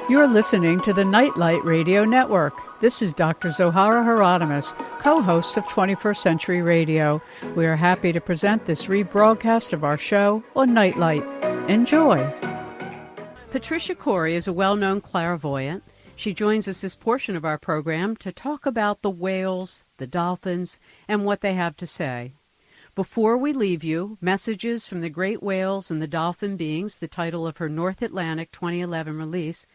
You're listening to the Nightlight Radio Network. This is Dr. Zohara Hieronimus, co-host of 21st Century Radio. We are happy to present this rebroadcast of our show on Nightlight. Enjoy. Patricia Cori is a well-known clairvoyant. She joins us this portion of our program to talk about the whales, the dolphins, and what they have to say. Before we leave you, Messages from the Great Whales and the Dolphin Beings, the title of her North Atlantic 2011 release,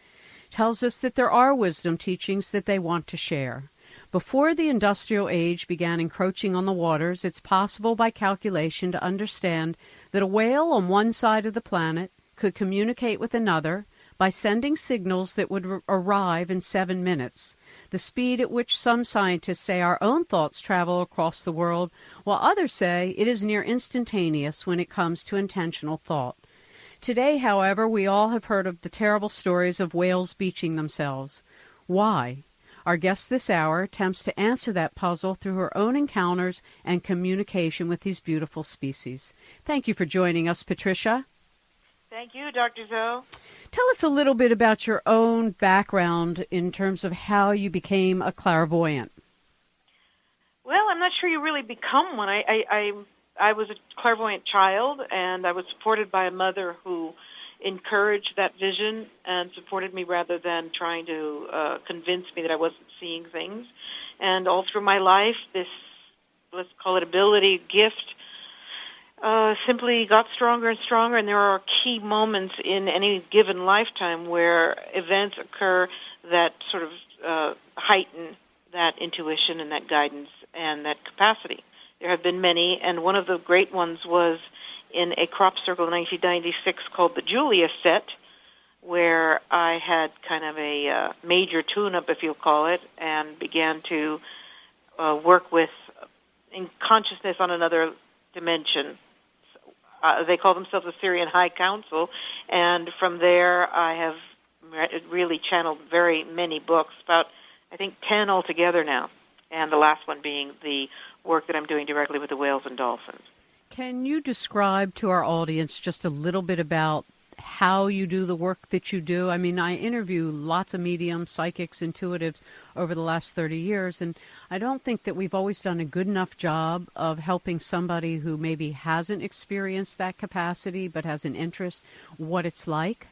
tells us that there are wisdom teachings that they want to share. Before the industrial age began encroaching on the waters, it's possible by calculation to understand that a whale on one side of the planet could communicate with another by sending signals that would arrive in 7 minutes, the speed at which some scientists say our own thoughts travel across the world, while others say it is near instantaneous when it comes to intentional thought. Today, however, we all have heard of the terrible stories of whales beaching themselves. Why? Our guest this hour attempts to answer that puzzle through her own encounters and communication with these beautiful species. Thank you for joining us, Patricia. Thank you, Dr. Zoe. Tell us a little bit about your own background in terms of how you became a clairvoyant. Well, I'm not sure you really become one. I was a clairvoyant child, and I was supported by a mother who encouraged that vision and supported me rather than trying to convince me that I wasn't seeing things. And all through my life, this, let's call it ability, gift, simply got stronger and stronger, and there are key moments in any given lifetime where events occur that sort of heighten that intuition and that guidance and that capacity. There have been many, and one of the great ones was in a crop circle in 1996 called the Julia Set, where I had kind of a major tune-up, if you'll call it, and began to work with in consciousness on another dimension. They call themselves the Syrian High Council, and from there I have really channeled very many books, about, I think, 10 altogether now, and the last one being the work that I'm doing directly with the whales and dolphins. Can you describe to our audience just a little bit about how you do the work that you do? I mean, I interview lots of mediums, psychics, intuitives over the last 30 years, and I don't think that we've always done a good enough job of helping somebody who maybe hasn't experienced that capacity but has an interest, what it's like.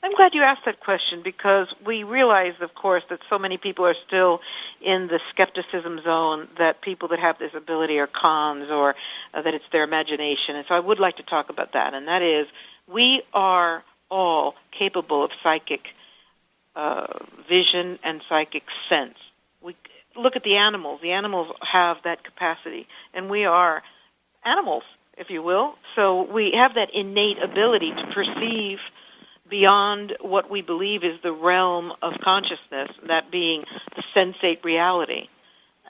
I'm glad you asked that question, because we realize, of course, that so many people are still in the skepticism zone, that people that have this ability are cons, or that it's their imagination. And so I would like to talk about that, and that is, we are all capable of psychic vision and psychic sense. We look at the animals. The animals have that capacity, and we are animals, if you will. So we have that innate ability to perceive beyond what we believe is the realm of consciousness, that being the sensate reality.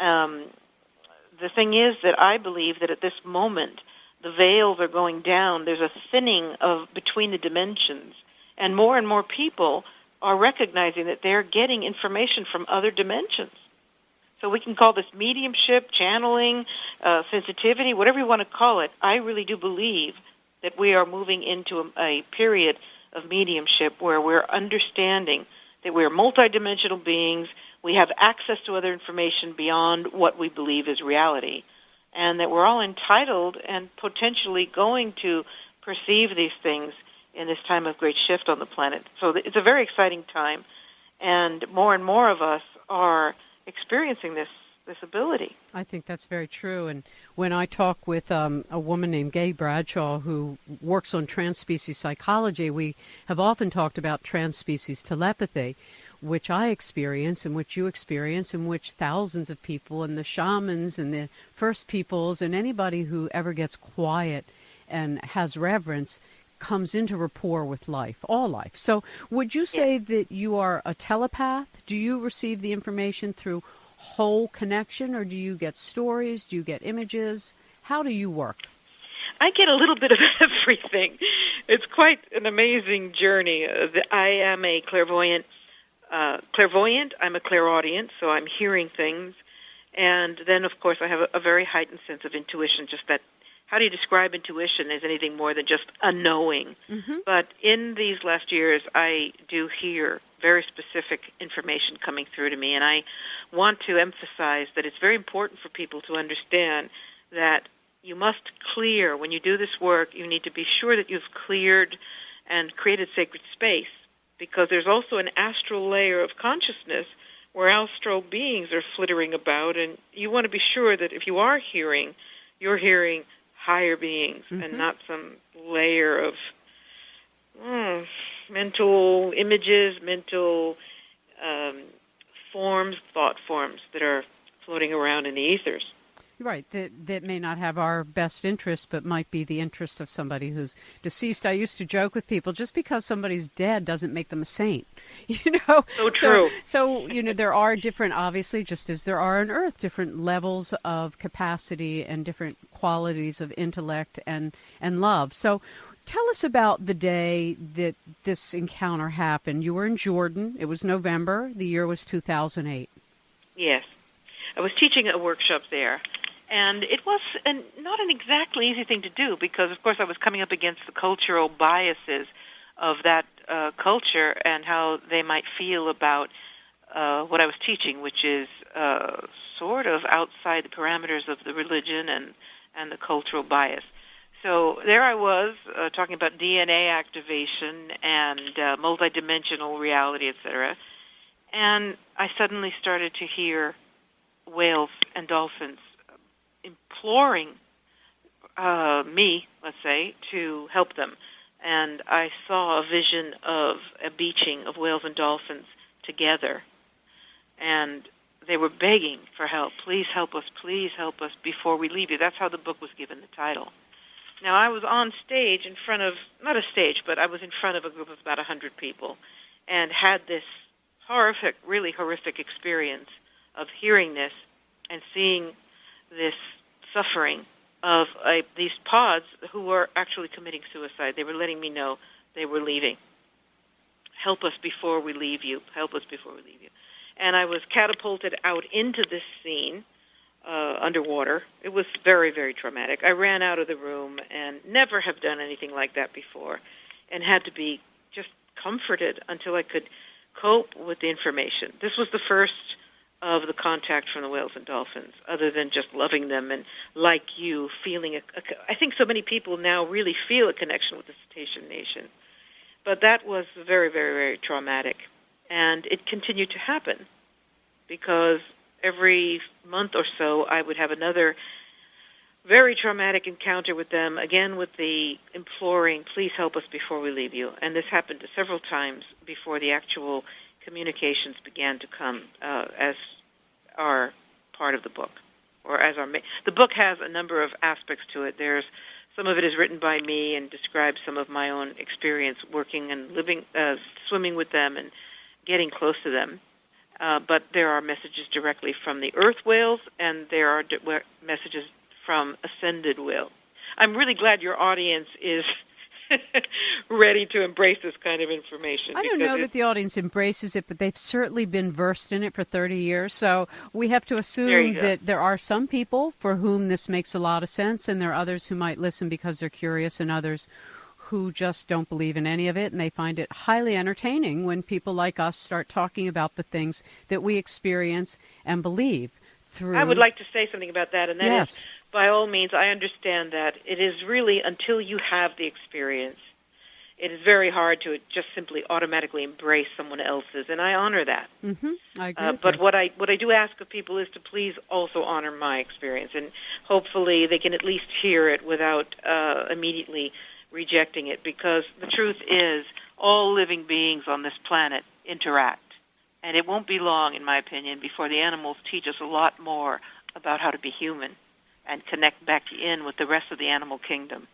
The thing is that I believe that at this moment, the veils are going down. There's a thinning of between the dimensions, and more people are recognizing that they're getting information from other dimensions. So we can call this mediumship, channeling, sensitivity, whatever you want to call it. I really do believe that we are moving into a period of mediumship where we're understanding that we're multidimensional beings, we have access to other information beyond what we believe is reality, and that we're all entitled and potentially going to perceive these things in this time of great shift on the planet. So it's a very exciting time, and more of us are experiencing this ability. I think that's very true. And when I talk with a woman named Gay Bradshaw who works on transspecies psychology, we have often talked about transspecies telepathy, which I experience and which you experience and which thousands of people and the shamans and the first peoples and anybody who ever gets quiet and has reverence comes into rapport with life, all life. So would you say that you are a telepath? Do you receive the information through whole connection, or do you get stories? Do you get images? How do you work? I get a little bit of everything. It's quite an amazing journey. I am a clairvoyant. I'm a clairaudient, so I'm hearing things. And then, of course, I have a very heightened sense of intuition, just that how do you describe intuition as anything more than just a knowing? But in these last years, I do hear very specific information coming through to me, and I want to emphasize that it's very important for people to understand that you must clear, when you do this work, you need to be sure that you've cleared and created sacred space, because there's also an astral layer of consciousness where astral beings are flittering about, and you want to be sure that if you are hearing, you're hearing higher beings and not some layer of mental images, mental forms, thought forms that are floating around in the ethers. Right, that may not have our best interest, but might be the interest of somebody who's deceased. I used to joke with people, just because somebody's dead doesn't make them a saint, you know? So true. So you know, there are different, obviously, just as there are on Earth, different levels of capacity and different qualities of intellect and love. So tell us about the day that this encounter happened. You were in Jordan. It was November. The year was 2008. Yes. I was teaching a workshop there. And it was not an exactly easy thing to do because, of course, I was coming up against the cultural biases of that culture and how they might feel about what I was teaching, which is sort of outside the parameters of the religion and the cultural bias. So there I was talking about DNA activation and multidimensional reality, etc. And I suddenly started to hear whales and dolphins imploring me, let's say, to help them. And I saw a vision of a beaching of whales and dolphins together. And they were begging for help. Please help us before we leave you. That's how the book was given the title. Now, I was on stage in front of, not a stage, but I was in front of a group of about 100 people and had this horrific, really horrific experience of hearing this and seeing this suffering of these pods who were actually committing suicide. They were letting me know they were leaving. Help us before we leave you. Help us before we leave you. And I was catapulted out into this scene underwater. It was very, very traumatic. I ran out of the room and never have done anything like that before and had to be just comforted until I could cope with the information. This was the first of the contact from the whales and dolphins, other than just loving them and, like you, feeling I think so many people now really feel a connection with the Cetacean nation. But that was very, very, very traumatic. And it continued to happen because every month or so I would have another very traumatic encounter with them, again with the imploring, please help us before we leave you. And this happened several times before the actual communications began to come as are part of the book, or as our the book has a number of aspects to it. There's some of it is written by me and describes some of my own experience working and living, swimming with them and getting close to them. But there are messages directly from the earth whales, and there are messages from ascended whales. I'm really glad your audience is ready to embrace this kind of information. I don't know that the audience embraces it, but they've certainly been versed in it for 30 years. So we have to assume that there are some people for whom this makes a lot of sense, and there are others who might listen because they're curious, and others who just don't believe in any of it, and they find it highly entertaining when people like us start talking about the things that we experience and believe through. I would like to say something about that, and that is, by all means, I understand that it is really until you have the experience, it is very hard to just simply automatically embrace someone else's, and I honor that. I agree. But what I do ask of people is to please also honor my experience, and hopefully they can at least hear it without immediately rejecting it, because the truth is all living beings on this planet interact. And it won't be long, in my opinion, before the animals teach us a lot more about how to be human and connect back in with the rest of the animal kingdom.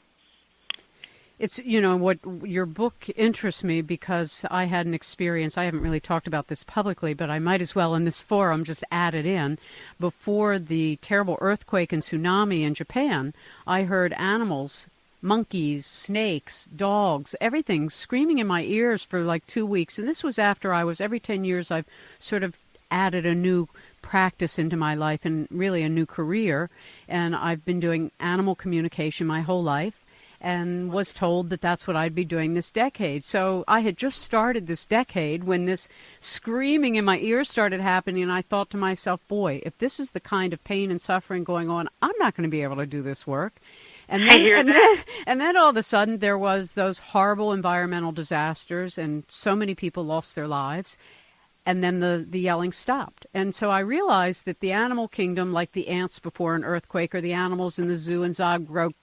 It's, you know, what your book interests me because I had an experience. I haven't really talked about this publicly, but I might as well in this forum just add it in. Before the terrible earthquake and tsunami in Japan, I heard animals, monkeys, snakes, dogs, everything screaming in my ears for like 2 weeks. And this was after every 10 years I've sort of added a new practice into my life and really a new career. And I've been doing animal communication my whole life and was told that that's what I'd be doing this decade. So I had just started this decade when this screaming in my ears started happening, and I thought to myself, boy, if this is the kind of pain and suffering going on, I'm not going to be able to do this work. And then all of a sudden there was those horrible environmental disasters, and so many people lost their lives. And then the yelling stopped. And so I realized that the animal kingdom, like the ants before an earthquake or the animals in the zoo in Zagreb,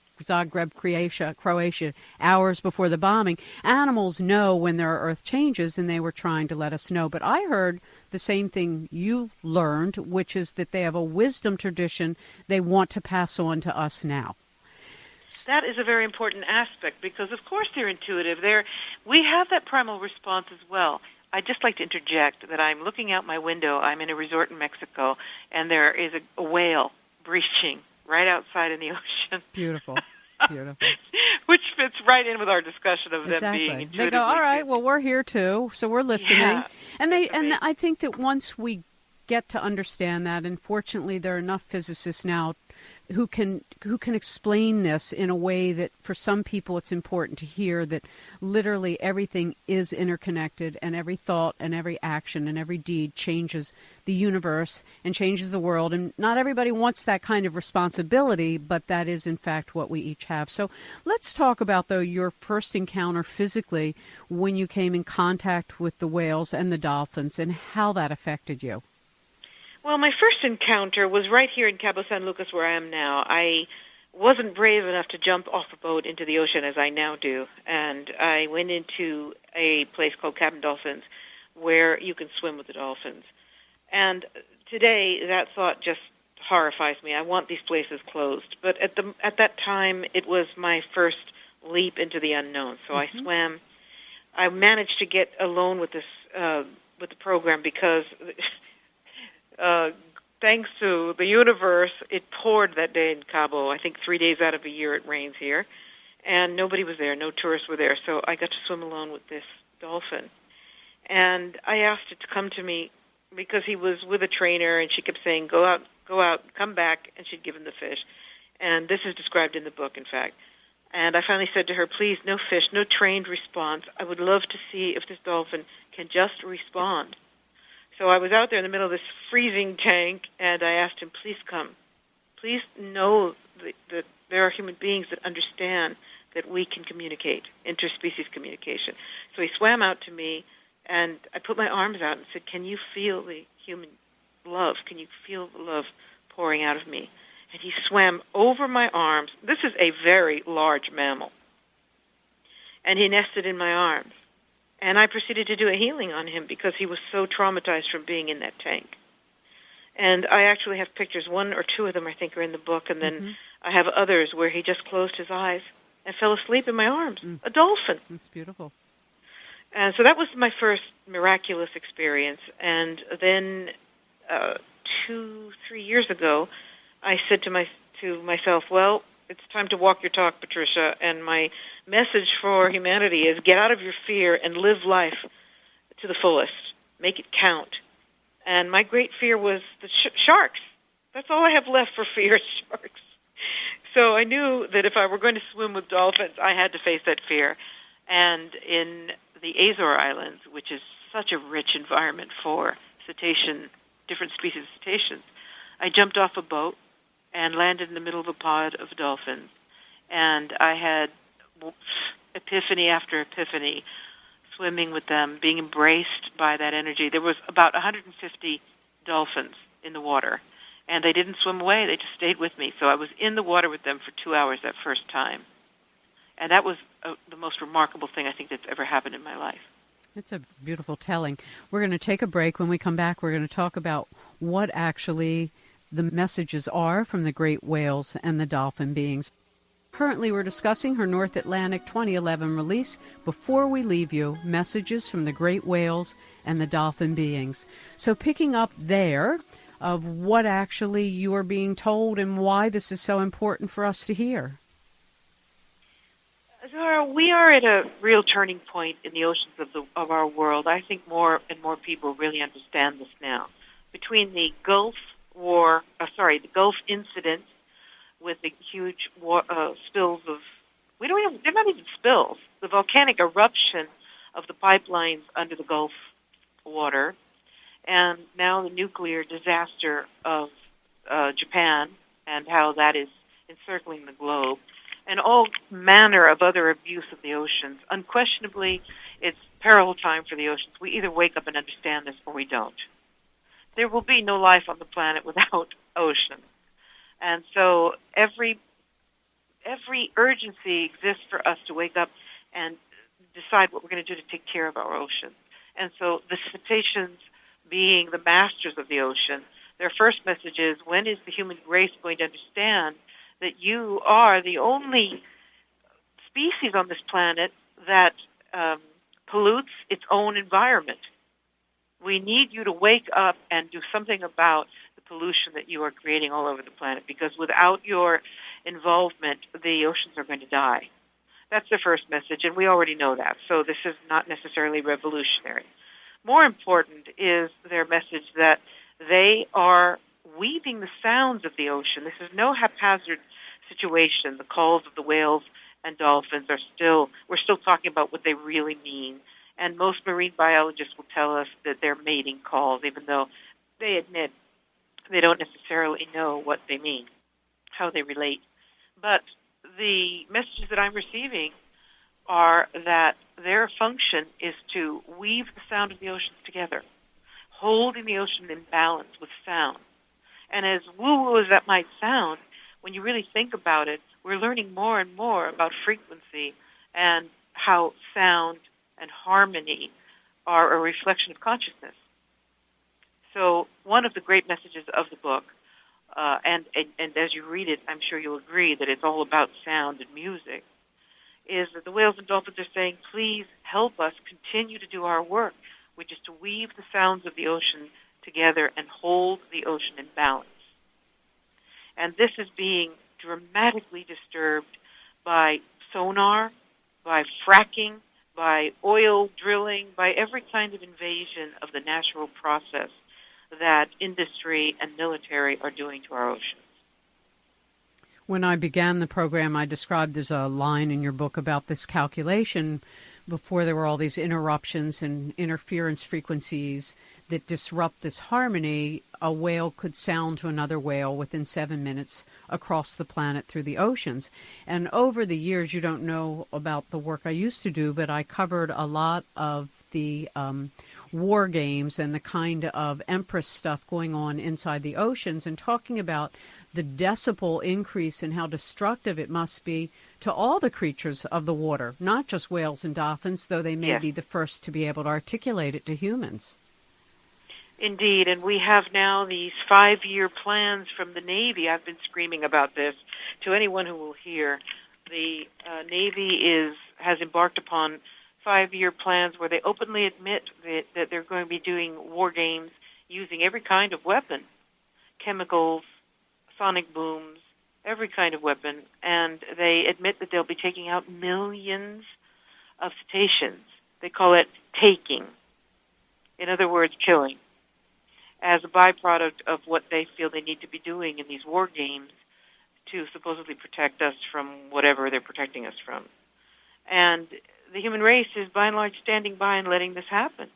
Croatia, hours before the bombing, animals know when there are earth changes, and they were trying to let us know. But I heard the same thing you learned, which is that they have a wisdom tradition they want to pass on to us now. That is a very important aspect because, of course, they're intuitive. We have that primal response as well. I'd just like to interject that I'm looking out my window. I'm in a resort in Mexico, and there is a whale breaching right outside in the ocean. Beautiful. Beautiful. Which fits right in with our discussion of them being intuitively. They go, all right, well, we're here too, so we're listening. Yeah, and I think that once we get to understand that, and fortunately there are enough physicists now who can explain this in a way that for some people it's important to hear, that literally everything is interconnected, and every thought and every action and every deed changes the universe and changes the world. And not everybody wants that kind of responsibility, but that is in fact what we each have. So let's talk about, though, your first encounter physically when you came in contact with the whales and the dolphins and how that affected you. Well, my first encounter was right here in Cabo San Lucas, where I am now. I wasn't brave enough to jump off a boat into the ocean as I now do, and I went into a place called Cabin Dolphins where you can swim with the dolphins. And today, that thought just horrifies me. I want these places closed. But at that time, it was my first leap into the unknown. So I swam. I managed to get alone with this with the program because thanks to the universe, it poured that day in Cabo. I think 3 days out of a year it rains here. And nobody was there. No tourists were there. So I got to swim alone with this dolphin. And I asked it to come to me because he was with a trainer, and she kept saying, go out, come back, and she'd give him the fish. And this is described in the book, in fact. And I finally said to her, please, no fish, no trained response. I would love to see if this dolphin can just respond. So I was out there in the middle of this freezing tank, and I asked him, please come. Please know that there are human beings that understand that we can communicate, interspecies communication. So he swam out to me, and I put my arms out and said, can you feel the human love? Can you feel the love pouring out of me? And he swam over my arms. This is a very large mammal. And he nested in my arms. And I proceeded to do a healing on him because he was so traumatized from being in that tank. And I actually have pictures, 1 or 2 of them I think are in the book, and then I have others where he just closed his eyes and fell asleep in my arms, a dolphin. That's beautiful. And so that was my first miraculous experience. And then 2-3 years ago, I said to myself, well, it's time to walk your talk, Patricia, and my message for humanity is get out of your fear and live life to the fullest. Make it count. And my great fear was the sharks. That's all I have left for fear, sharks. So I knew that if I were going to swim with dolphins, I had to face that fear. And in the Azore Islands, which is such a rich environment for different species of cetaceans, I jumped off a boat and landed in the middle of a pod of dolphins. And I had epiphany after epiphany, swimming with them, being embraced by that energy. There was about 150 dolphins in the water, and they didn't swim away. They just stayed with me. So I was in the water with them for 2 hours that first time. And that was the most remarkable thing I think that's ever happened in my life. It's a beautiful telling. We're going to take a break. When we come back, we're going to talk about what actually the messages are from the great whales and the dolphin beings. Currently, we're discussing her North Atlantic 2011 release, Before We Leave You, Messages from the Great Whales and the Dolphin Beings. So picking up there of what actually you are being told and why this is so important for us to hear. Zohara, we are at a real turning point in the oceans of our world. I think more and more people really understand this now. between the Gulf incident with the huge spills of, they're not even spills, the volcanic eruption of the pipelines under the Gulf water, and now the nuclear disaster of Japan and how that is encircling the globe, and all manner of other abuse of the oceans. Unquestionably, it's peril time for the oceans. We either wake up and understand this or we don't. There will be no life on the planet without ocean. And so every urgency exists for us to wake up and decide what we're going to do to take care of our ocean. And so the cetaceans, being the masters of the ocean, their first message is, when is the human race going to understand that you are the only species on this planet that pollutes its own environment? We need you to wake up and do something about the pollution that you are creating all over the planet, because without your involvement, the oceans are going to die. That's their first message, and we already know that, so this is not necessarily revolutionary. More important is their message that they are weaving the sounds of the ocean. This is no haphazard situation. The calls of the whales and dolphins we're still talking about what they really mean. And most marine biologists will tell us that they're mating calls, even though they admit they don't necessarily know what they mean, how they relate. But the messages that I'm receiving are that their function is to weave the sound of the oceans together, holding the ocean in balance with sound. And as woo-woo as that might sound, when you really think about it, we're learning more and more about frequency and how sound and harmony are a reflection of consciousness. So one of the great messages of the book, and as you read it, I'm sure you'll agree that it's all about sound and music, is that the whales and dolphins are saying, please help us continue to do our work, which is to weave the sounds of the ocean together and hold the ocean in balance. And this is being dramatically disturbed by sonar, by fracking, by oil drilling, by every kind of invasion of the natural process that industry and military are doing to our oceans. When I began the program, I described, there's a line in your book about this calculation before there were all these interruptions and interference frequencies that disrupt this harmony. A whale could sound to another whale within 7 minutes across the planet through the oceans. And over the years, you don't know about the work I used to do, but I covered a lot of the war games and the kind of empress stuff going on inside the oceans, and talking about the decibel increase and how destructive it must be to all the creatures of the water, not just whales and dolphins, though they may be the first to be able to articulate it to humans. Indeed, and we have now these 5-year plans from the Navy. I've been screaming about this to anyone who will hear. The Navy has embarked upon 5-year plans where they openly admit that they're going to be doing war games using every kind of weapon, chemicals, sonic booms, every kind of weapon, and they admit that they'll be taking out millions of cetaceans. They call it taking. In other words, killing, as a byproduct of what they feel they need to be doing in these war games to supposedly protect us from whatever they're protecting us from. And the human race is by and large standing by and letting this happen.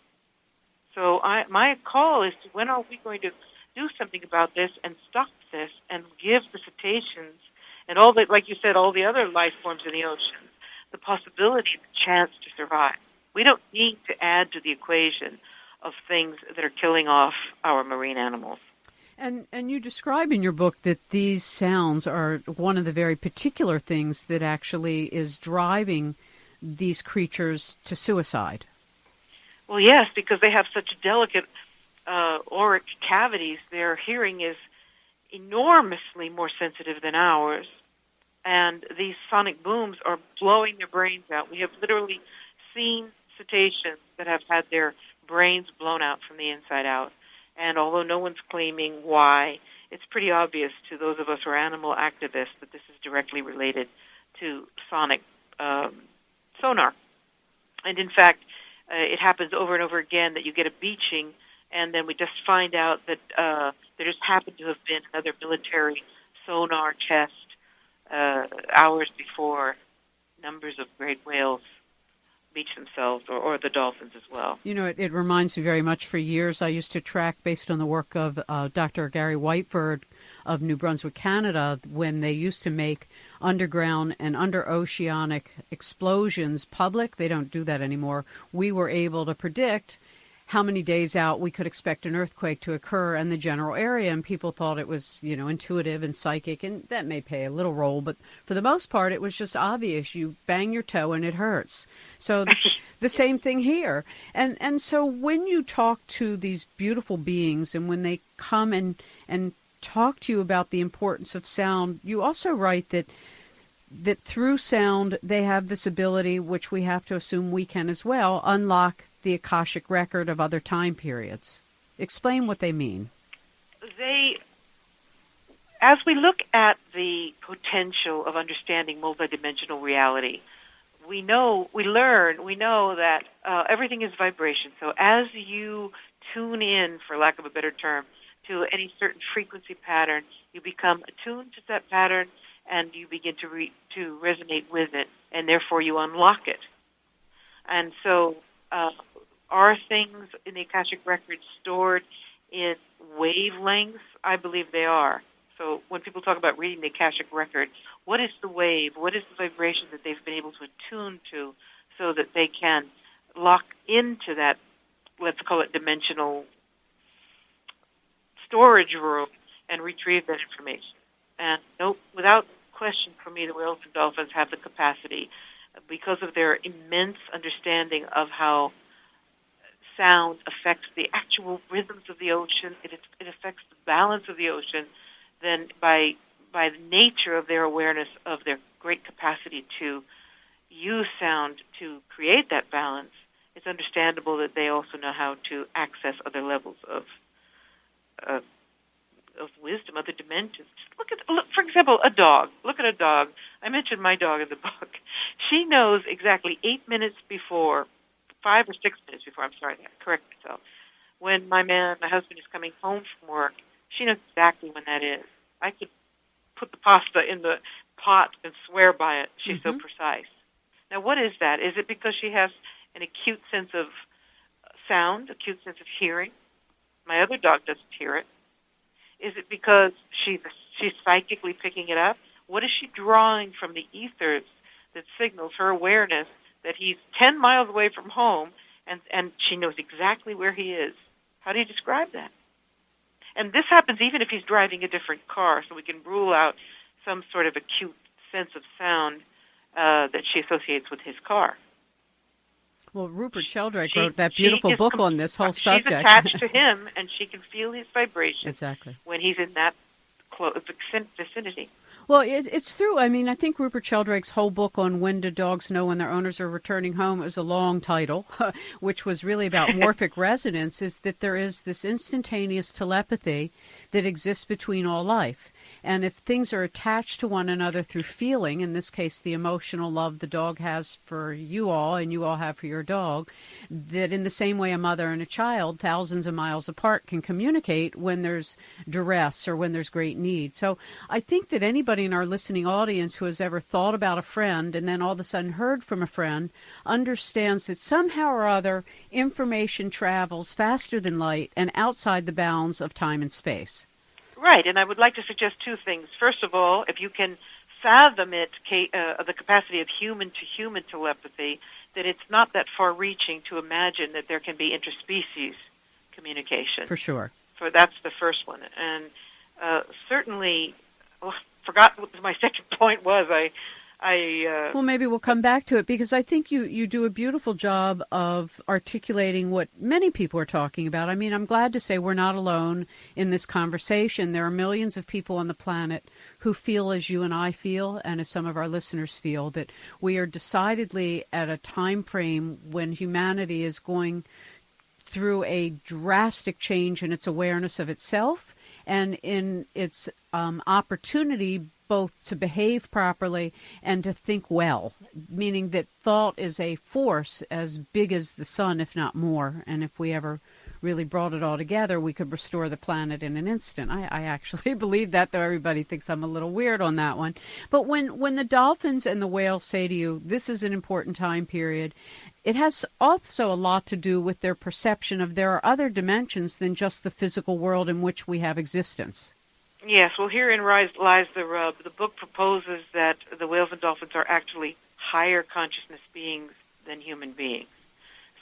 So my call is to, when are we going to do something about this and stop this and give the cetaceans and all the, like you said, all the other life forms in the oceans the possibility, the chance to survive. We don't need to add to the equation of things that are killing off our marine animals. And you describe in your book that these sounds are one of the very particular things that actually is driving these creatures to suicide. Well, yes, because they have such delicate auric cavities. Their hearing is enormously more sensitive than ours, and these sonic booms are blowing their brains out. We have literally seen cetaceans that have had their brains blown out from the inside out, and although no one's claiming why, it's pretty obvious to those of us who are animal activists that this is directly related to sonic sonar. And in fact, it happens over and over again that you get a beaching and then we just find out that there just happened to have been another military sonar test hours before numbers of great whales beach themselves, or the dolphins as well. You know, it reminds me very much. For years, I used to track, based on the work of Dr. Gary Whiteford of New Brunswick, Canada, when they used to make underground and underoceanic explosions public. They don't do that anymore. We were able to predict how many days out we could expect an earthquake to occur in the general area, and people thought it was, you know, intuitive and psychic, and that may play a little role, but for the most part, it was just obvious. You bang your toe and it hurts. So the same thing here. And so when you talk to these beautiful beings, and when they come and talk to you about the importance of sound, you also write that through sound, they have this ability, which we have to assume we can as well, unlock the Akashic record of other time periods. Explain what they mean. As we look at the potential of understanding multidimensional reality, we know that everything is vibration. So as you tune in, for lack of a better term, to any certain frequency pattern, you become attuned to that pattern, and you begin to resonate with it, and therefore you unlock it. And so are things in the Akashic Record stored in wavelengths? I believe they are. So when people talk about reading the Akashic Record, what is the wave? What is the vibration that they've been able to attune to so that they can lock into that, let's call it dimensional storage room, and retrieve that information? And without question for me, the whales and dolphins have the capacity, because of their immense understanding of how sound affects the actual rhythms of the ocean, it affects the balance of the ocean, then by the nature of their awareness of their great capacity to use sound to create that balance, it's understandable that they also know how to access other levels of wisdom, other dimensions. Look, for example, a dog. Look at a dog. I mentioned my dog in the book. She knows exactly 8 minutes before, 5 or 6 minutes before, I'm sorry, I correct myself, when my husband is coming home from work. She knows exactly when that is. I could put the pasta in the pot and swear by it. She's so precise. Now, what is that? Is it because she has an acute sense of sound, acute sense of hearing? My other dog doesn't hear it. Is it because she's psychically picking it up? What is she drawing from the ethers that signals her awareness that he's 10 miles away from home, and she knows exactly where he is? How do you describe that? And this happens even if he's driving a different car, so we can rule out some sort of acute sense of sound that she associates with his car. Well, Rupert Sheldrake wrote that beautiful book on this whole subject. She's attached to him, and she can feel his vibration when he's in that vicinity. Well, it's through. I mean, I think Rupert Sheldrake's whole book on when do dogs know when their owners are returning home, it was a long title, which was really about morphic resonance, is that there is this instantaneous telepathy that exists between all life. And if things are attached to one another through feeling, in this case the emotional love the dog has for you all and you all have for your dog, that in the same way a mother and a child thousands of miles apart can communicate when there's duress or when there's great need. So I think that anybody in our listening audience who has ever thought about a friend and then all of a sudden heard from a friend understands that somehow or other information travels faster than light and outside the bounds of time and space. Right, and I would like to suggest two things. First of all, if you can fathom it, the capacity of human-to-human telepathy, that it's not that far-reaching to imagine that there can be interspecies communication. For sure. So that's the first one. And certainly, forgot what my second point was. Well, maybe we'll come back to it, because I think you do a beautiful job of articulating what many people are talking about. I mean, I'm glad to say we're not alone in this conversation. There are millions of people on the planet who feel as you and I feel, and as some of our listeners feel, that we are decidedly at a time frame when humanity is going through a drastic change in its awareness of itself and in its opportunity both to behave properly and to think well, meaning that thought is a force as big as the sun, if not more. And if we ever really brought it all together, we could restore the planet in an instant. I actually believe that, though everybody thinks I'm a little weird on that one. But when the dolphins and the whales say to you, this is an important time period, it has also a lot to do with their perception of there are other dimensions than just the physical world in which we have existence. Yes, well, herein lies the rub. The book proposes that the whales and dolphins are actually higher consciousness beings than human beings.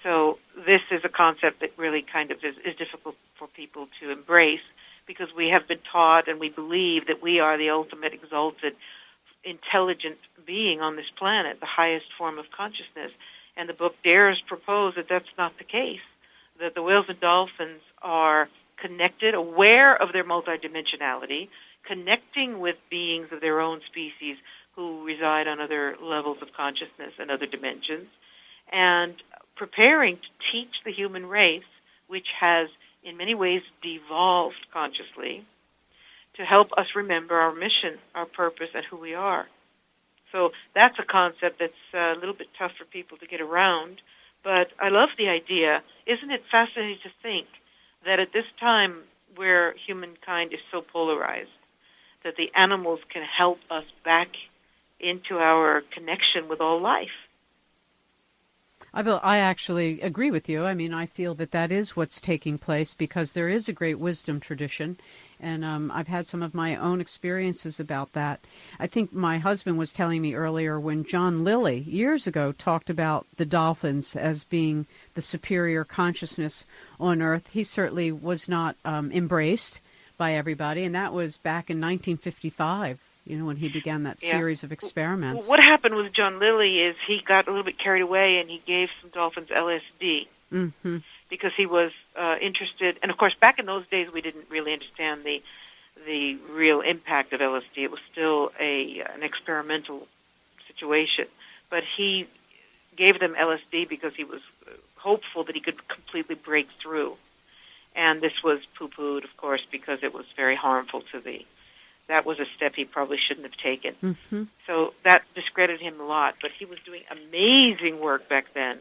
So this is a concept that really kind of is difficult for people to embrace, because we have been taught and we believe that we are the ultimate exalted, intelligent being on this planet, the highest form of consciousness. And the book dares propose that that's not the case, that the whales and dolphins are connected, aware of their multidimensionality, connecting with beings of their own species who reside on other levels of consciousness and other dimensions, and preparing to teach the human race, which has in many ways devolved consciously, to help us remember our mission, our purpose, and who we are. So that's a concept that's a little bit tough for people to get around, but I love the idea. Isn't it fascinating to think that at this time where humankind is so polarized, that the animals can help us back into our connection with all life? I actually agree with you. I mean, I feel that is what's taking place, because there is a great wisdom tradition, and I've had some of my own experiences about that. I think my husband was telling me earlier, when John Lilly years ago talked about the dolphins as being the superior consciousness on Earth, he certainly was not embraced by everybody, and that was back in 1955. When he began that series of experiments. What happened with John Lilly is he got a little bit carried away, and he gave some dolphins LSD because he was interested. And, of course, back in those days, we didn't really understand the real impact of LSD. It was still an experimental situation. But he gave them LSD because he was hopeful that he could completely break through. And this was poo-pooed, of course, because it was very harmful to that was a step he probably shouldn't have taken. So that discredited him a lot, but he was doing amazing work back then.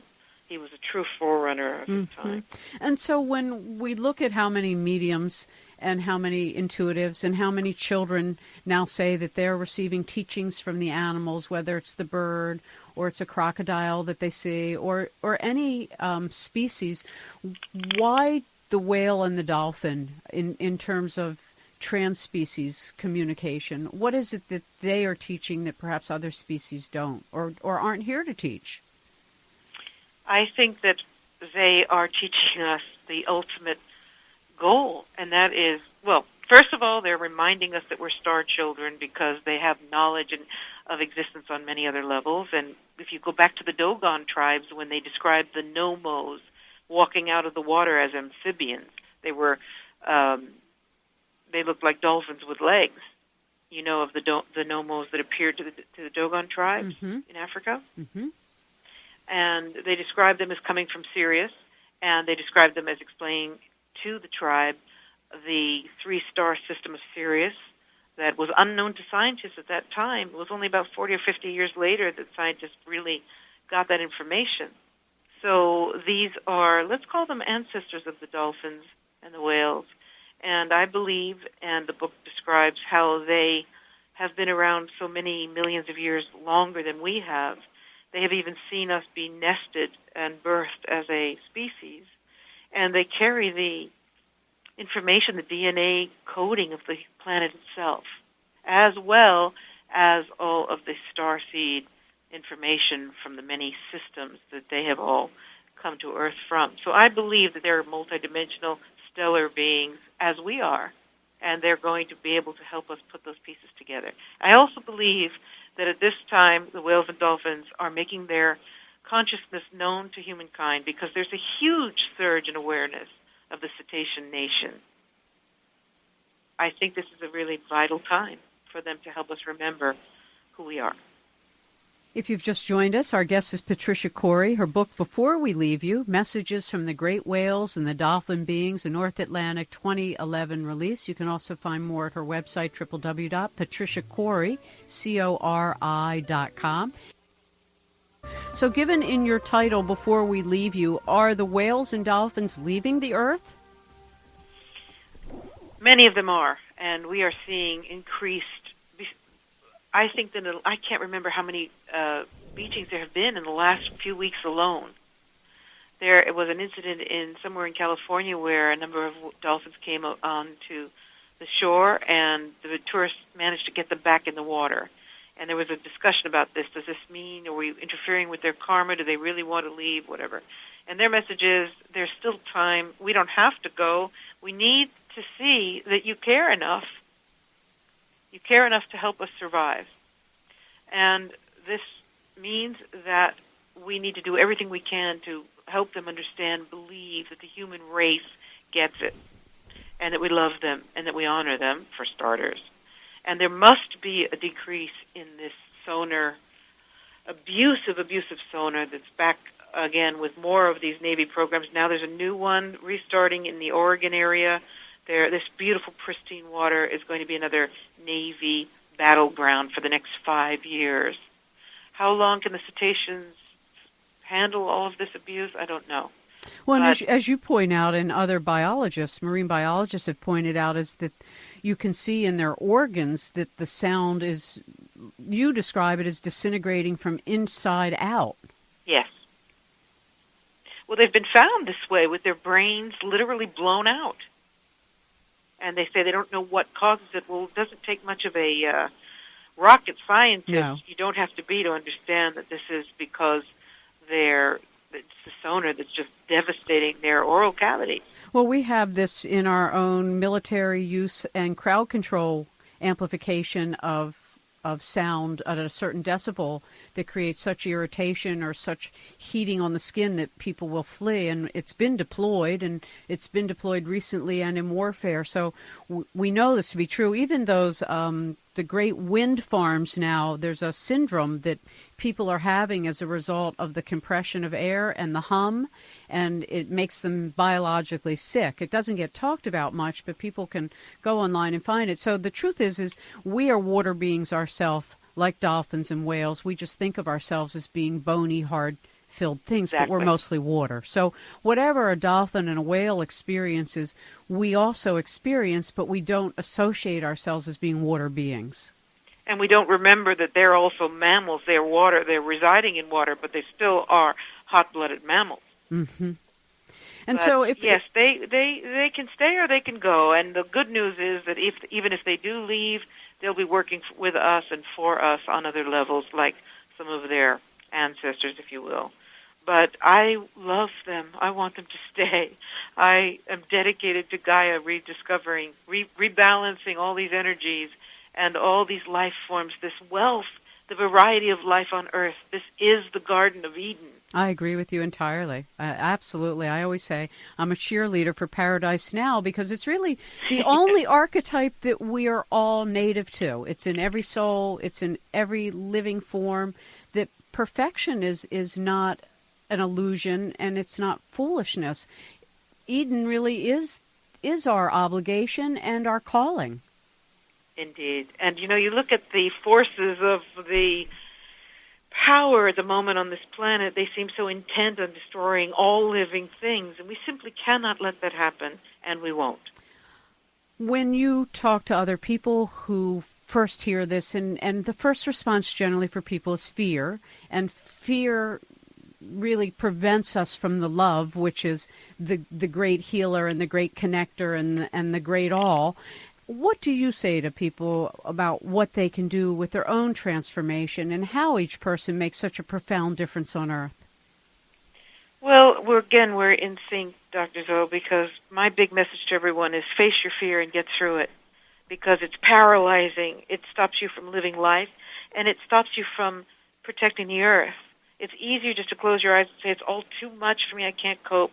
He was a true forerunner of his time. And so when we look at how many mediums and how many intuitives and how many children now say that they're receiving teachings from the animals, whether it's the bird or it's a crocodile that they see or any species, why the whale and the dolphin in terms of trans-species communication? What is it that they are teaching that perhaps other species don't or aren't here to teach? I think that they are teaching us the ultimate goal, and that is, well, first of all, they're reminding us that we're star children because they have knowledge of existence on many other levels. And if you go back to the Dogon tribes, when they described the nomos walking out of the water as amphibians, they were they looked like dolphins with legs, of the nomos that appeared to the Dogon tribes in Africa. And they described them as coming from Sirius, and they described them as explaining to the tribe the three-star system of Sirius that was unknown to scientists at that time. It was only about 40 or 50 years later that scientists really got that information. So these are, let's call them ancestors of the dolphins and the whales. And I believe, and the book describes how they have been around so many millions of years longer than we have. They have even seen us be nested and birthed as a species. And they carry the information, the DNA coding of the planet itself, as well as all of the starseed information from the many systems that they have all come to Earth from. So I believe that they're multidimensional, stellar beings, as we are, and they're going to be able to help us put those pieces together. I also believe that at this time, the whales and dolphins are making their consciousness known to humankind because there's a huge surge in awareness of the cetacean nation. I think this is a really vital time for them to help us remember who we are. If you've just joined us, our guest is Patricia Cori. Her book, Before We Leave You, Messages from the Great Whales and the Dolphin Beings, a North Atlantic 2011 release. You can also find more at her website, www.patriciacori.com. So given in your title, before we leave you, are the whales and dolphins leaving the Earth? Many of them are, and we are seeing increased. I think that I can't remember how many beachings there have been in the last few weeks alone. There was an incident somewhere in California where a number of dolphins came onto the shore, and the tourists managed to get them back in the water. And there was a discussion about this. Does this mean, are we interfering with their karma? Do they really want to leave? Whatever. And their message is, there's still time. We don't have to go. We need to see that you care enough. You care enough to help us survive. And this means that we need to do everything we can to help them understand, believe that the human race gets it, and that we love them, and that we honor them, for starters. And there must be a decrease in this sonar, abusive sonar that's back again with more of these Navy programs. Now there's a new one restarting in the Oregon area. This beautiful, pristine water is going to be another Navy battleground for the next 5 years. How long can the cetaceans handle all of this abuse? I don't know. Well, and as you point out, and other biologists, marine biologists have pointed out, is that you can see in their organs that the sound is, you describe it as disintegrating from inside out. Yes. Well, they've been found this way with their brains literally blown out. And they say they don't know what causes it. Well, it doesn't take much of a rocket scientist. No. You don't have to be to understand that this is because it's the sonar that's just devastating their oral cavity. Well, we have this in our own military use and crowd control amplification of sound at a certain decibel that creates such irritation or such heating on the skin that people will flee. And it's been deployed, and it's been deployed recently and in warfare. So we know this to be true. Even those, the great wind farms now, there's a syndrome that people are having as a result of the compression of air and the hum, and it makes them biologically sick. It doesn't get talked about much, but people can go online and find it. So the truth is we are water beings ourselves, like dolphins and whales. We just think of ourselves as being bony, hard-filled things, Exactly. But we're mostly water. So whatever a dolphin and a whale experiences, we also experience, but we don't associate ourselves as being water beings. And we don't remember that they're also mammals. They're water. They're residing in water, but they still are hot-blooded mammals. Mm-hmm. And but so they can stay or they can go. And the good news is that even if they do leave, they'll be working with us and for us on other levels, like some of their ancestors, if you will. But I love them. I want them to stay. I am dedicated to Gaia, rediscovering, rebalancing all these energies and all these life forms, this wealth, the variety of life on Earth. This is the Garden of Eden. I agree with you entirely. Absolutely. I always say I'm a cheerleader for Paradise Now because it's really the only archetype that we are all native to. It's in every soul. It's in every living form. That perfection is not an illusion, and it's not foolishness. Eden really is our obligation and our calling. Indeed. And, you look at the forces of the power at the moment on this planet, they seem so intent on destroying all living things, and we simply cannot let that happen, and we won't. When you talk to other people who first hear this, and the first response generally for people is fear, and fear really prevents us from the love, which is the great healer and the great connector and the great all. What do you say to people about what they can do with their own transformation and how each person makes such a profound difference on Earth? Well, we're in sync, Dr. Zoe, because my big message to everyone is face your fear and get through it, because it's paralyzing. It stops you from living life, and it stops you from protecting the Earth. It's easier just to close your eyes and say, it's all too much for me, I can't cope,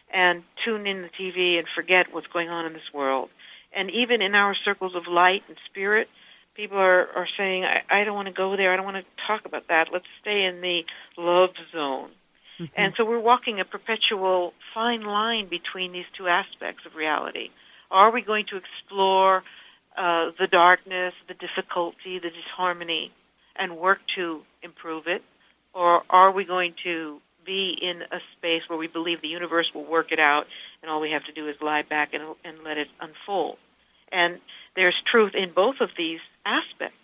and tune in the TV and forget what's going on in this world. And even in our circles of light and spirit, people are saying, I don't want to go there. I don't want to talk about that. Let's stay in the love zone. Mm-hmm. And so we're walking a perpetual fine line between these two aspects of reality. Are we going to explore the darkness, the difficulty, the disharmony, and work to improve it? Or are we going to be in a space where we believe the universe will work it out and all we have to do is lie back and let it unfold? And there's truth in both of these aspects.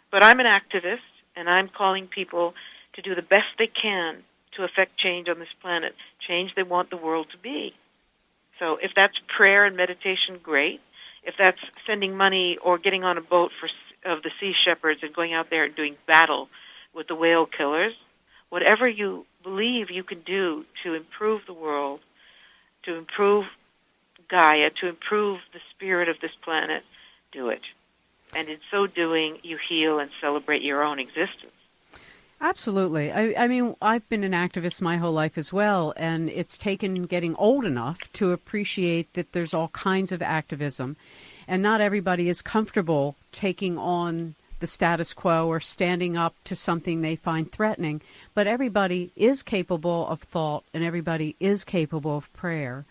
But I'm an activist, and I'm calling people to do the best they can to affect change on this planet, change they want the world to be. So if that's prayer and meditation, great. If that's sending money or getting on a boat of the sea shepherds and going out there and doing battle with the whale killers, whatever you believe you can do to improve the world, to improve Gaia, to improve the spirit of this planet, do it. And in so doing, you heal and celebrate your own existence. Absolutely. I mean, I've been an activist my whole life as well, and it's taken getting old enough to appreciate that there's all kinds of activism, and not everybody is comfortable taking on the status quo or standing up to something they find threatening, but everybody is capable of thought, and everybody is capable of prayer.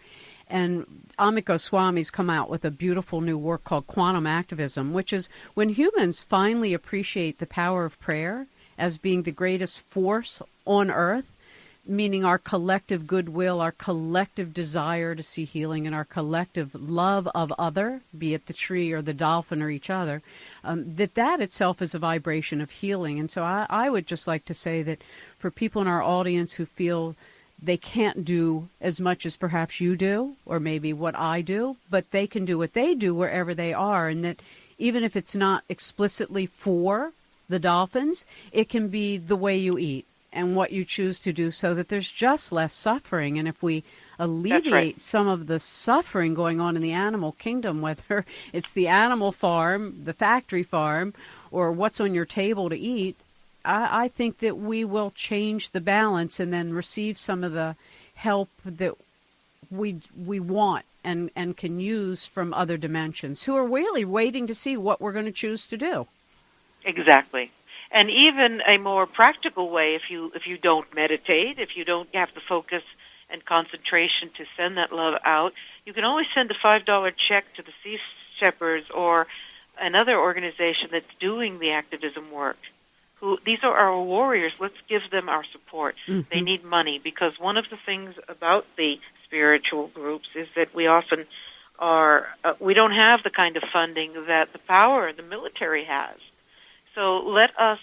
And Amit Goswami's come out with a beautiful new work called Quantum Activism, which is when humans finally appreciate the power of prayer as being the greatest force on earth, meaning our collective goodwill, our collective desire to see healing, and our collective love of other, be it the tree or the dolphin or each other, that itself is a vibration of healing. And so I would just like to say that for people in our audience who feel they can't do as much as perhaps you do, or maybe what I do, but they can do what they do wherever they are, and that even if it's not explicitly for the dolphins, it can be the way you eat and what you choose to do so that there's just less suffering. And if we alleviate some of the suffering going on in the animal kingdom, whether it's the animal farm, the factory farm, or what's on your table to eat, I think that we will change the balance and then receive some of the help that we want and can use from other dimensions, who are really waiting to see what we're going to choose to do. Exactly. And even a more practical way, if you don't meditate, if you don't have the focus and concentration to send that love out, you can always send a $5 check to the Sea Shepherds or another organization that's doing the activism work. These are our warriors. Let's give them our support. Mm-hmm. They need money, because one of the things about the spiritual groups is that we often we don't have the kind of funding that the power of the military has. So let us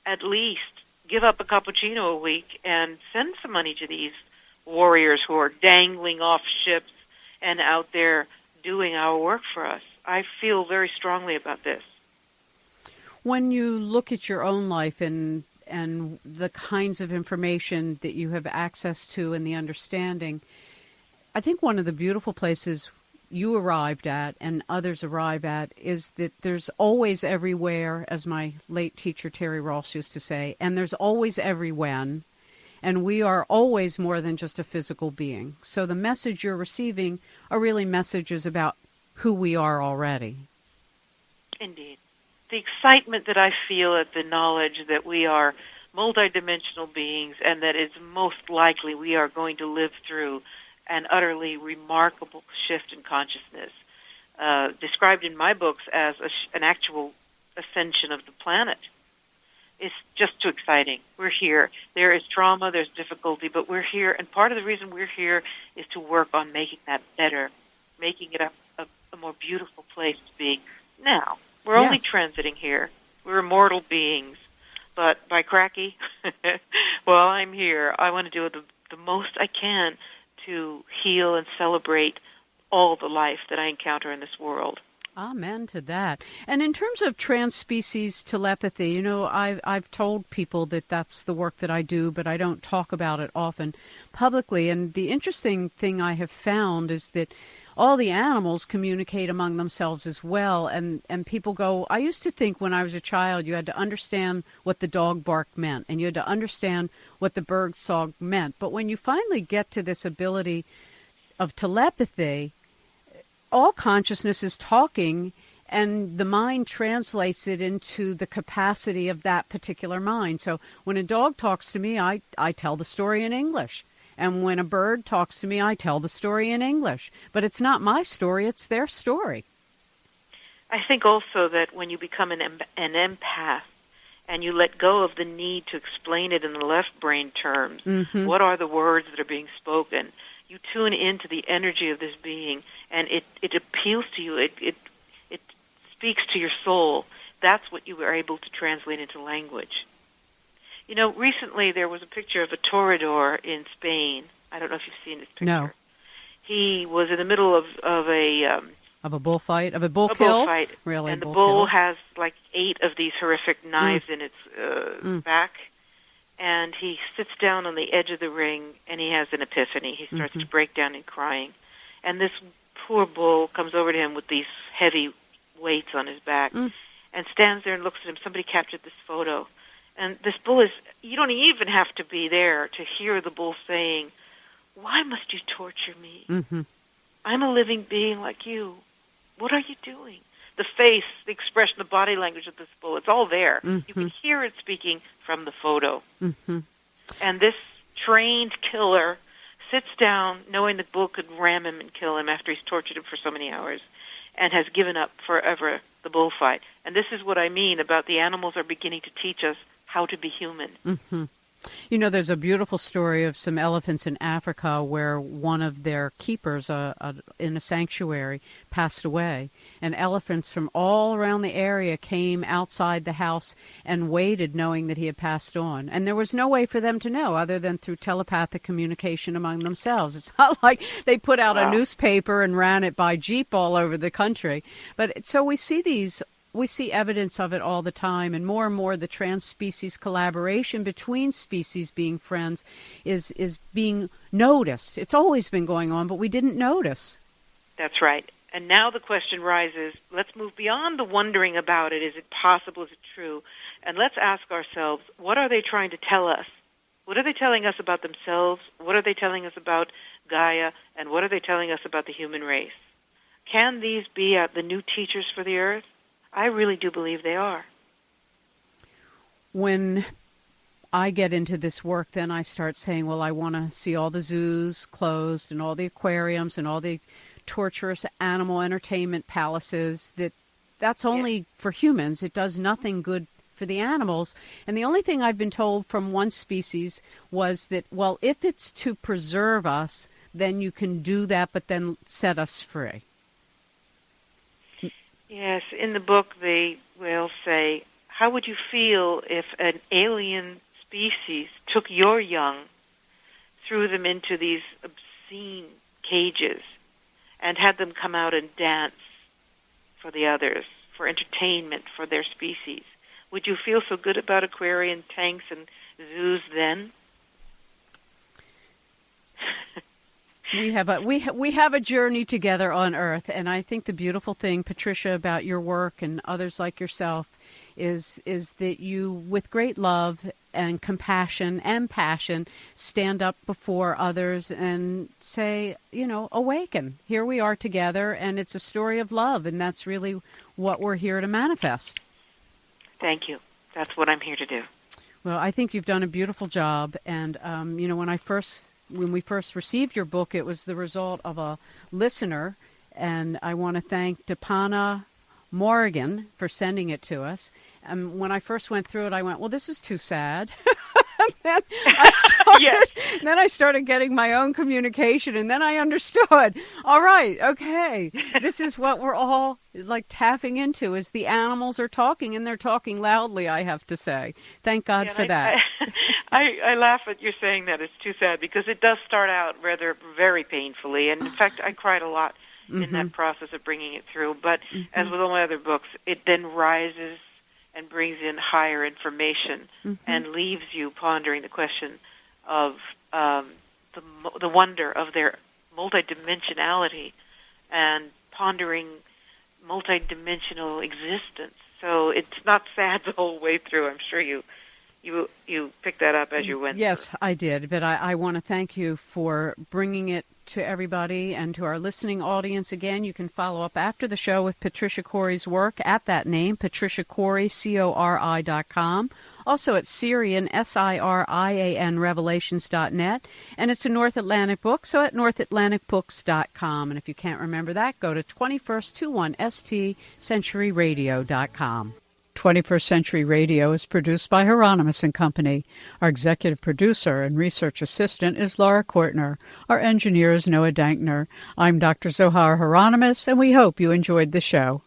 at least give up a cappuccino a week and send some money to these warriors who are dangling off ships and out there doing our work for us. I feel very strongly about this. When you look at your own life and the kinds of information that you have access to and the understanding, I think one of the beautiful places you arrived at and others arrive at is that there's always everywhere, as my late teacher Terry Ross used to say, and there's always every when, and we are always more than just a physical being. So the message you're receiving are really messages about who we are already. Indeed. The excitement that I feel at the knowledge that we are multidimensional beings and that it's most likely we are going to live through an utterly remarkable shift in consciousness, described in my books as an actual ascension of the planet. It's just too exciting. We're here. There is trauma, there's difficulty, but we're here, and part of the reason we're here is to work on making that better, making it a more beautiful place to be. Now, we're only transiting here. We're immortal beings, but by cracky, while I'm here, I want to do the most I can to heal and celebrate all the life that I encounter in this world. Amen to that. And in terms of trans-species telepathy, you know, I've told people that that's the work that I do, but I don't talk about it often publicly. And the interesting thing I have found is that all the animals communicate among themselves as well. And people go, I used to think when I was a child you had to understand what the dog bark meant, and you had to understand what the bird song meant. But when you finally get to this ability of telepathy, all consciousness is talking, and the mind translates it into the capacity of that particular mind. So when a dog talks to me, I tell the story in English. And when a bird talks to me, I tell the story in English. But it's not my story, it's their story. I think also that when you become an empath, and you let go of the need to explain it in the left brain terms. Mm-hmm. What are the words that are being spoken? You tune into the energy of this being, and it appeals to you. It speaks to your soul. That's what you were able to translate into language. You know, recently there was a picture of a toreador in Spain. I don't know if you've seen this picture. No. He was in the middle of a bullfight, of a bull a kill? bullfight. Really, and the bull bull kill? has like 8 of these horrific knives in its back. And he sits down on the edge of the ring, and he has an epiphany. He starts to break down and crying. And this poor bull comes over to him with these heavy weights on his back and stands there and looks at him. Somebody captured this photo. And this bull is, you don't even have to be there to hear the bull saying, "Why must you torture me? Mm-hmm. I'm a living being like you. What are you doing?" The face, the expression, the body language of this bull, it's all there. Mm-hmm. You can hear it speaking from the photo. Mm-hmm. And this trained killer sits down knowing the bull could ram him and kill him after he's tortured him for so many hours, and has given up forever the bullfight. And this is what I mean about the animals are beginning to teach us how to be human. Mm-hmm. You know, there's a beautiful story of some elephants in Africa where one of their keepers in a sanctuary passed away. And elephants from all around the area came outside the house and waited knowing that he had passed on. And there was no way for them to know other than through telepathic communication among themselves. It's not like they put out a newspaper and ran it by Jeep all over the country. But so we see evidence of it all the time, and more the trans-species collaboration between species being friends is being noticed. It's always been going on, but we didn't notice. That's right. And now the question rises, let's move beyond the wondering about it. Is it possible? Is it true? And let's ask ourselves, what are they trying to tell us? What are they telling us about themselves? What are they telling us about Gaia? And what are they telling us about the human race? Can these be the new teachers for the earth? I really do believe they are. When I get into this work, then I start saying, well, I want to see all the zoos closed and all the aquariums and all the torturous animal entertainment palaces. That's only for humans. It does nothing good for the animals. And the only thing I've been told from one species was that, well, if it's to preserve us, then you can do that, but then set us free. Yes, in the book they will say, how would you feel if an alien species took your young, threw them into these obscene cages, and had them come out and dance for the others, for entertainment for their species? Would you feel so good about aquarium tanks and zoos then? We have a journey together on Earth, and I think the beautiful thing, Patricia, about your work and others like yourself is that you, with great love and compassion and passion, stand up before others and say, awaken. Here we are together, and it's a story of love, and that's really what we're here to manifest. Thank you. That's what I'm here to do. Well, I think you've done a beautiful job, and when we first received your book, it was the result of a listener, and I want to thank Depana Morgan for sending it to us. And when I first went through it, I went, well, this is too sad. then I started getting my own communication, and then I understood. All right, okay, this is what we're all like tapping into, is the animals are talking, and they're talking loudly, I have to say. Thank God for that. I laugh at you saying that it's too sad, because it does start out very painfully, and in fact, I cried a lot in that process of bringing it through. But as with all my other books, it then rises and brings in higher information and leaves you pondering the question of the wonder of their multidimensionality and pondering multidimensional existence. So it's not sad the whole way through. I'm sure you picked that up as you went through. Yes, I did. But I want to thank you for bringing it to everybody and to our listening audience. Again, you can follow up after the show with Patricia Cori's work at that name, Patricia Cori, CORI.com. Also at Sirian, SIRIAN, Revelations.net. And it's a North Atlantic book, so at NorthAtlanticBooks.com. And if you can't remember that, go to 21st21ST, CenturyRadio.com. 21st Century Radio is produced by Hieronimus and Company. Our executive producer and research assistant is Laura Kortner. Our engineer is Noah Dankner. I'm Dr. Zohara Hieronimus, and we hope you enjoyed the show.